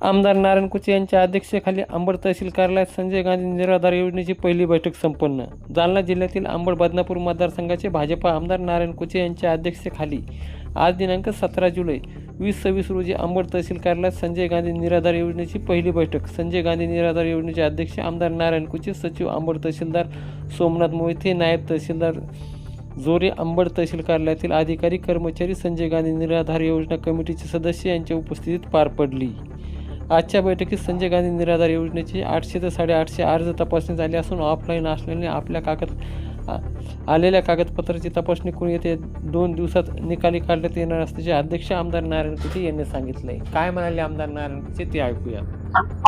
आमदार नारायण कुचे यांच्या अध्यक्षतेखाली अंबड तहसील कार्यालयात संजय गांधी निराधार योजनेची पहिली बैठक संपन्न. जालना जिल्ह्यातील अंबड बदनापूर मतदारसंघाचे भाजपा आमदार नारायण कुचे यांच्या अध्यक्षतेखाली आज दिनांक 17 जुलै 2026 रोजी अंबड तहसील कार्यालयात संजय गांधी निराधार योजनेची पहिली बैठक. संजय गांधी निराधार योजनेचे अध्यक्ष आमदार नारायण कुचे, सचिव अंबड तहसीलदार सोमनाथ मोहिते, नायब तहसीलदार जोरे, अंबड तहसील कार्यालयातील अधिकारी कर्मचारी, संजय गांधी निराधार योजना कमिटीचे सदस्य यांच्या उपस्थितीत पार पडली. आजच्या बैठकीत संजय गांधी निराधार योजनेचे 800 ते 850 अर्ज तपासणी झाले असून ऑफलाईन असल्याने आलेल्या कागदपत्राची तपासणी करून येत्या 2 दिवसात निकाली काढण्यात येणार असल्याचे अध्यक्ष आमदार नारायण कुचे यांनी सांगितले. काय म्हणाले आमदार नारायण कुचे ते ऐकूया.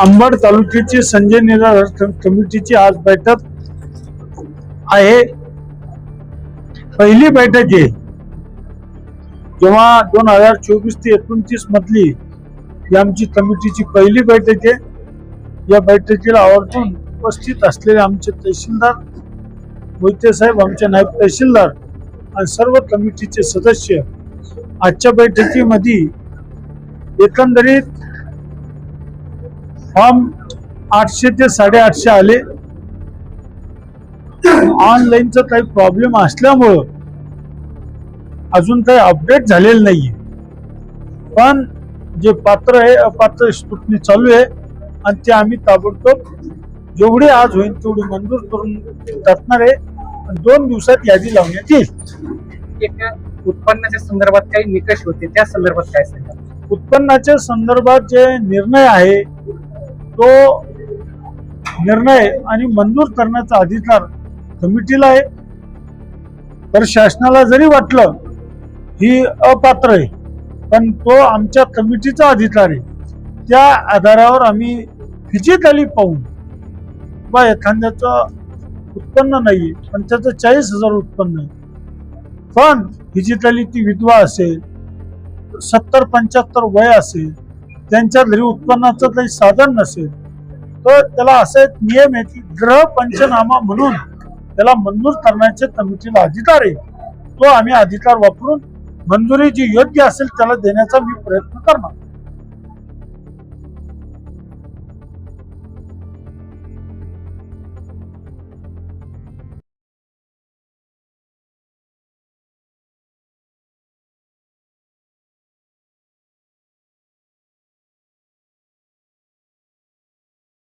अंबड तालुक्याची संजय निराधार कमिटीची आज बैठक आहे. पहिली बैठक आहे. जेव्हा 2024 ते 29 मधली ही आमची कमिटीची पहिली बैठक आहे. या बैठकीला आवर्जून उपस्थित असलेले आमचे तहसीलदार मोहिते साहेब, आमचे नायब तहसीलदार आणि सर्व कमिटीचे सदस्य आजच्या बैठकीमध्ये एकंदरीत फॉर्म 800 ते 850 आले. ऑनलाईनचा काही प्रॉब्लेम असल्यामुळं अजून काही अपडेट झालेलं नाहीये. पण जे पात्र आहे अपात्र स्क्रुटनी चालू आहे आणि ते आम्ही ताबडतोब जेवढी आज होईल तेवढी मंजूर करून टाकणार आहे. 2 दिवसात यादी लावण्यात येईल. एक उत्पन्नाच्या संदर्भात काही निकष होते, त्या संदर्भात काय सांगा? उत्पन्नाच्या संदर्भात जे निर्णय आहे तो निर्णय आणि मंजूर करण्याचा अधिकार कमिटीला आहे. तर शासनाला जरी वाटलं ही अपात्र आहे पण तो आमच्या कमिटीचा अधिकार आहे. त्या आधारावर आम्ही फिजिकली पाहून बा एखाद्याचं उत्पन्न नाही पण त्याचं 40,000 उत्पन्न आहे पण फिजिकली ती विधवा असेल, 70-75 वय असेल, त्यांच्या घरी उत्पन्नाचं काही साधन नसेल तर त्याला असा एक नियम आहे की ग्रह पंचनामा म्हणून त्याला मंजूर करण्याचे कमिटीला अधिकार आहे. तो आम्ही अधिकार वापरून मंजुरी जी योग्य असेल त्याला देण्याचा मी प्रयत्न करणार.